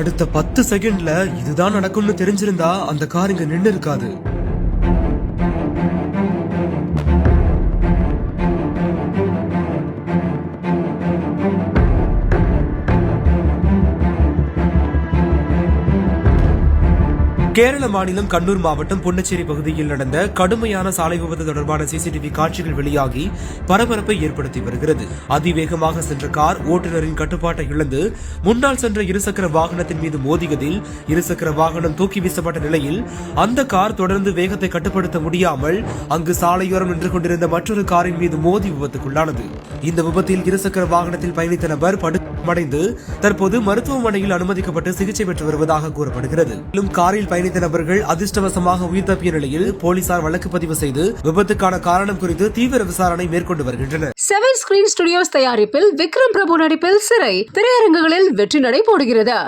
அடுத்த 10 செகண்ட்ல இதுதான் நடக்கும்னு தெரிஞ்சிருந்தா அந்த கார் இங்க நின்னு இருக்காது. கேரள மாநிலம் கண்ணூர் மாவட்டம் பொன்னச்சேரி பகுதியில் நடந்த கடுமையான சாலை விபத்து தொடர்பான சிசிடிவி காட்சிகள் வெளியாகி பரபரப்பை ஏற்படுத்தி வருகிறது. அதிவேகமாக சென்ற கார் ஓட்டுநரின் கட்டுப்பாட்டை இழந்து முன்னால் சென்ற இருசக்கர வாகனத்தின் மீது மோதியதில் இருசக்கர வாகனம் தூக்கி வீசப்பட்ட நிலையில் அந்த கார் தொடர்ந்து வேகத்தை கட்டுப்படுத்த முடியாமல் அங்கு சாலையோரம் நின்று கொண்டிருந்த மற்றொரு காரின் மீது மோதி விபத்துக்குள்ளானது. இந்த விபத்தில் இருசக்கர வாகனத்தில் பயணித்த நபர் படுகாயமடைந்து தற்போது மருத்துவமனையில் அனுமதிக்கப்பட்டு சிகிச்சை பெற்று வருவதாக கூறப்படுகிறது. மேலும் காரில் பயணித்த நபர்கள் அதிர்ஷ்டவசமாக உயிர் தப்பிய நிலையில் போலீசார் வழக்கு பதிவு செய்து விபத்துக்கான காரணம் குறித்து தீவிர விசாரணை மேற்கொண்டு வருகின்றனர். 7 ஸ்கிரீன் ஸ்டுடியோஸ் தயாரிப்பில் விக்ரம் பிரபு நடிப்பில் சிறை திரையரங்குகளில் வெற்றி நடை போடுகிறது.